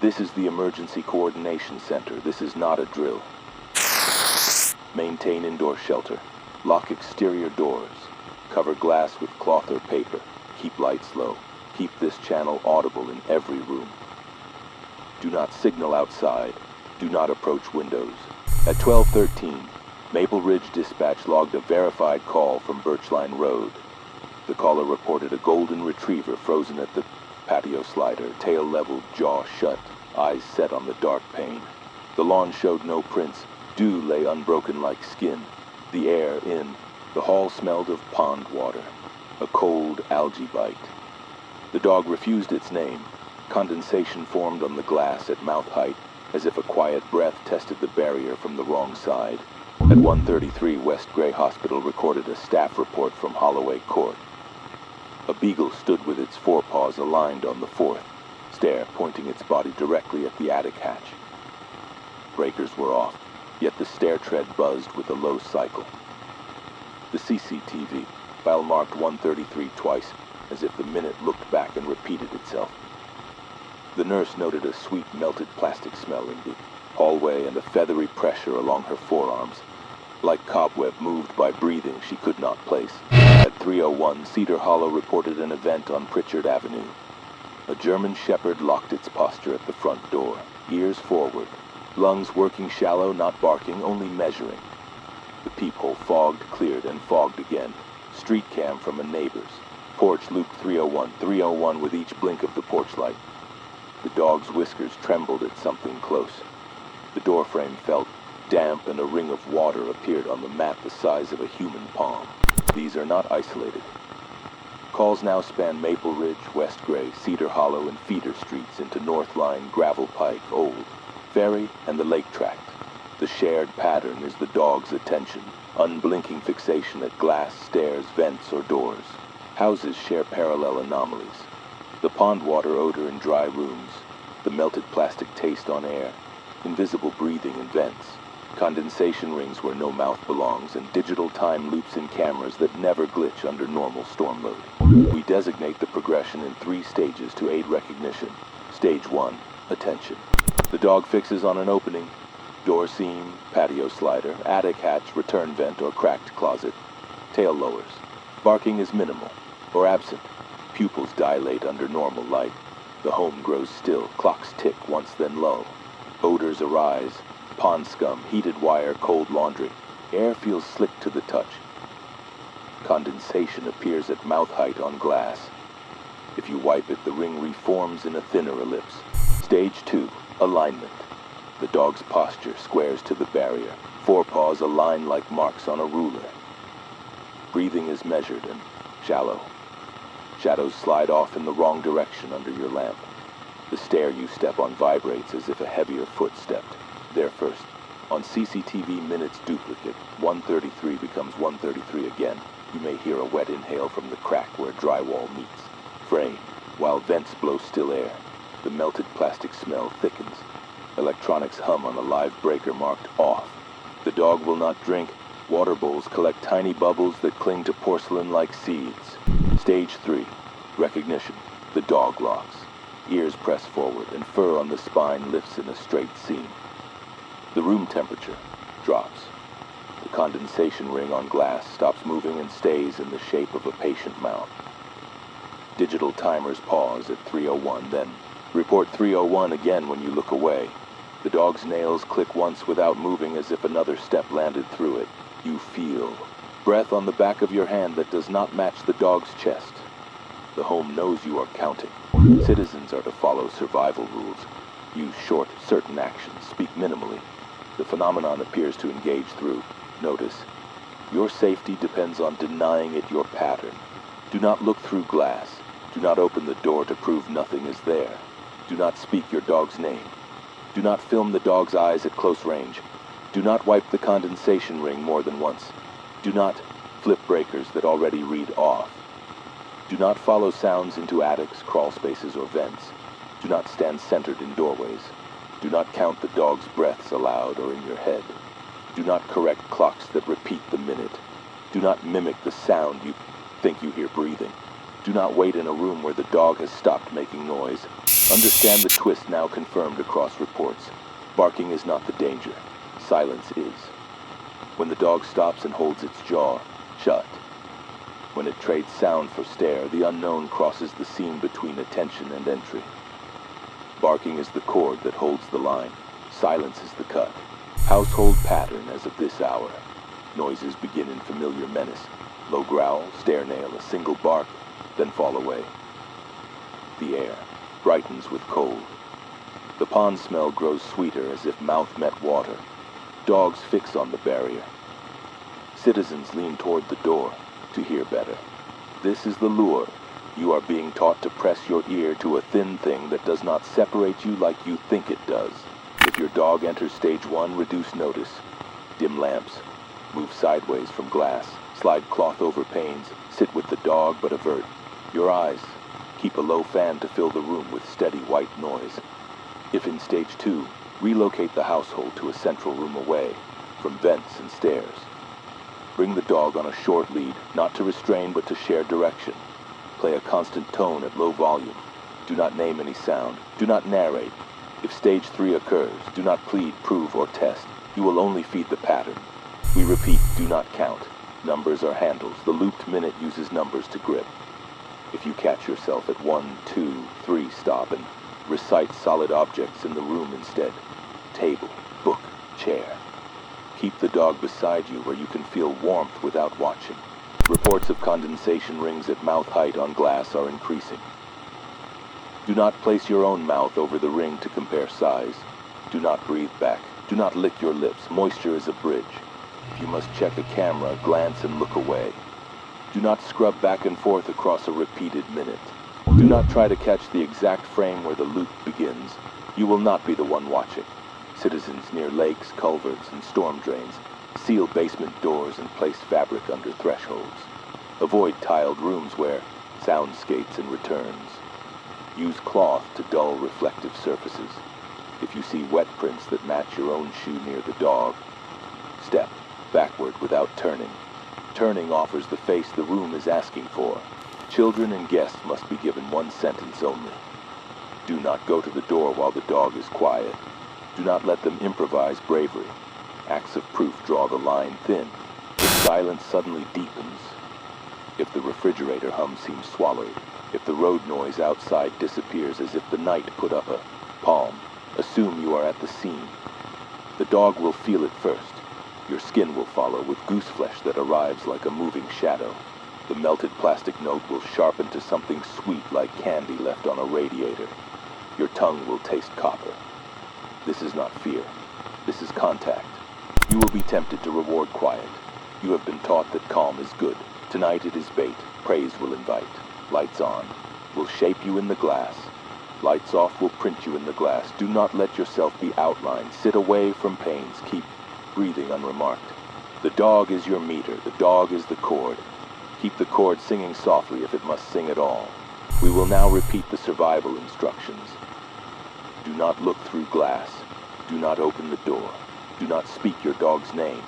This is the Emergency Coordination Center. This is not a drill. Maintain indoor shelter. Lock exterior doors. Cover glass with cloth or paper. Keep lights low. Keep this channel audible in every room. Do not signal outside. Do not approach windows. At 12:13, Maple Ridge Dispatch logged a verified call from Birchline Road. The caller reported a golden retriever frozen at the patio slider, tail leveled, jaw shut, eyes set on the dark pane. The lawn showed no prints. Dew lay unbroken like skin. The air in. The hall smelled of pond water. A cold algae bite. The dog refused its name. Condensation formed on the glass at mouth height, as if a quiet breath tested the barrier from the wrong side. At 1:33, West Gray Hospital recorded a staff report from Holloway Court. A beagle stood with its forepaws aligned on the fourth stair, pointing its body directly at the attic hatch. Breakers were off, yet the stair tread buzzed with a low cycle. The CCTV file marked 1:33 twice, as if the minute looked back and repeated itself. The nurse noted a sweet melted plastic smell in the hallway and a feathery pressure along her forearms, like cobweb moved by breathing she could not place. At 3:01, Cedar Hollow reported an event on Pritchard Avenue. A German Shepherd locked its posture at the front door, ears forward, lungs working shallow, not barking, only measuring. The peephole fogged, cleared, and fogged again. Street cam from a neighbor's. Porch looped 3:01 with each blink of the porch light. The dog's whiskers trembled at something close. The doorframe felt damp and a ring of water appeared on the mat the size of a human palm. These are not isolated. Calls now span Maple Ridge, West Gray, Cedar Hollow, and feeder streets into North Line, Gravel Pike, Old, Ferry, and the Lake Tract. The shared pattern is the dog's attention, unblinking fixation at glass, stairs, vents, or doors. Houses share parallel anomalies. The pond water odor in dry rooms, the melted plastic taste on air, invisible breathing in vents, condensation rings where no mouth belongs, and digital time loops in cameras that never glitch under normal storm mode. We designate the progression in 3 stages to aid recognition. Stage 1, attention. The dog fixes on an opening, door seam, patio slider, attic hatch, return vent, or cracked closet. Tail lowers. Barking is minimal or absent. Pupils dilate under normal light. The home grows still. Clocks tick, once then low. Odors arise. Pond scum, heated wire, cold laundry. Air feels slick to the touch. Condensation appears at mouth height on glass. If you wipe it, the ring reforms in a thinner ellipse. Stage 2, alignment. The dog's posture squares to the barrier. Forepaws align like marks on a ruler. Breathing is measured and shallow. Shadows slide off in the wrong direction under your lamp. The stair you step on vibrates as if a heavier foot stepped. There first. On CCTV minutes duplicate, 1:33 becomes 1:33 again. You may hear a wet inhale from the crack where drywall meets. Frame, while vents blow still air. The melted plastic smell thickens. Electronics hum on a live breaker marked off. The dog will not drink. Water bowls collect tiny bubbles that cling to porcelain like seeds. Stage 3, recognition. The dog locks. Ears press forward and fur on the spine lifts in a straight seam. The room temperature drops. The condensation ring on glass stops moving and stays in the shape of a patient mouth. Digital timers pause at 3:01, then report 3:01 again when you look away. The dog's nails click once without moving as if another step landed through it. You feel breath on the back of your hand that does not match the dog's chest. The home knows you are counting. Citizens are to follow survival rules. Use short, certain actions. Speak minimally. The phenomenon appears to engage through notice. Your safety depends on denying it your pattern. Do not look through glass. Do not open the door to prove nothing is there. Do not speak your dog's name. Do not film the dog's eyes at close range. Do not wipe the condensation ring more than once. Do not flip breakers that already read off. Do not follow sounds into attics, crawl spaces, or vents. Do not stand centered in doorways. Do not count the dog's breaths aloud or in your head. Do not correct clocks that repeat the minute. Do not mimic the sound you think you hear breathing. Do not wait in a room where the dog has stopped making noise. Understand the twist now confirmed across reports. Barking is not the danger. Silence is. When the dog stops and holds its jaw shut. When it trades sound for stare, the unknown crosses the seam between attention and entry. Barking is the cord that holds the line. Silence is the cut. Household pattern as of this hour. Noises begin in familiar menace. Low growl, stare nail, a single bark, then fall away. The air brightens with cold. The pond smell grows sweeter as if mouth met water. Dogs fix on the barrier. Citizens lean toward the door to hear better. This is the lure. You are being taught to press your ear to a thin thing that does not separate you like you think it does. If your dog enters stage 1, reduce notice. Dim lamps. Move sideways from glass. Slide cloth over panes. Sit with the dog but avert your eyes. Keep a low fan to fill the room with steady white noise. If in stage 2, relocate the household to a central room away from vents and stairs. Bring the dog on a short lead, not to restrain but to share direction. Play a constant tone at low volume. Do not name any sound. Do not narrate. If stage 3 occurs, do not plead, prove, or test. You will only feed the pattern. We repeat, do not count. Numbers are handles. The looped minute uses numbers to grip. If you catch yourself at 1, 2, 3, stop and recite solid objects in the room instead. Table, book, chair. Keep the dog beside you where you can feel warmth without watching. Reports of condensation rings at mouth height on glass are increasing. Do not place your own mouth over the ring to compare size. Do not breathe back. Do not lick your lips. Moisture is a bridge. If you must check a camera, glance and look away. Do not scrub back and forth across a repeated minute. Do not try to catch the exact frame where the loop begins. You will not be the one watching. Citizens near lakes, culverts, and storm drains seal basement doors and place fabric under thresholds. Avoid tiled rooms where sound skates and returns. Use cloth to dull reflective surfaces. If you see wet prints that match your own shoe near the dog, step backward without turning. Turning offers the face the room is asking for. Children and guests must be given one sentence only. Do not go to the door while the dog is quiet. Do not let them improvise bravery. Acts of proof draw the line thin. If silence suddenly deepens, if the refrigerator hum seems swallowed, if the road noise outside disappears as if the night put up a palm, assume you are at the scene. The dog will feel it first. Your skin will follow with goose flesh that arrives like a moving shadow. The melted plastic note will sharpen to something sweet like candy left on a radiator. Your tongue will taste copper. This is not fear. This is contact. You will be tempted to reward quiet. You have been taught that calm is good. Tonight it is bait. Praise will invite. Lights on will shape you in the glass. Lights off will print you in the glass. Do not let yourself be outlined. Sit away from pains. Keep breathing unremarked. The dog is your meter. The dog is the chord. Keep the chord singing softly if it must sing at all. We will now repeat the survival instructions. Do not look through glass. Do not open the door. Do not speak your dog's name.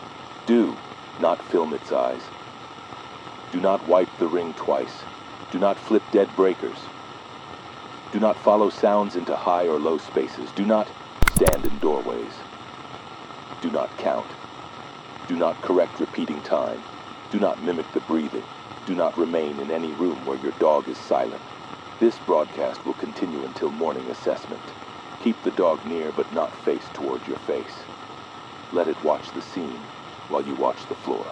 Do not film its eyes. Do not wipe the ring twice. Do not flip dead breakers. Do not follow sounds into high or low spaces. Do not stand in doorways. Do not count. Do not correct repeating time. Do not mimic the breathing. Do not remain in any room where your dog is silent. This broadcast will continue until morning assessment. Keep the dog near but not face toward your face. Let it watch the scene while you watch the floor.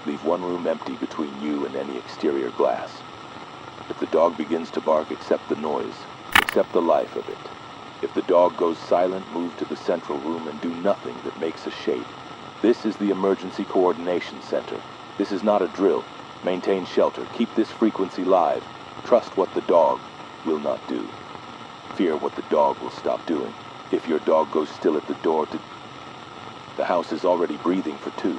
Leave one room empty between you and any exterior glass. If the dog begins to bark, accept the noise. Accept the life of it. If the dog goes silent, move to the central room and do nothing that makes a shape. This is the Emergency Coordination Center. This is not a drill. Maintain shelter. Keep this frequency live. Trust what the dog will not do. Fear what the dog will stop doing. If your dog goes still at the door, the house is already breathing for two.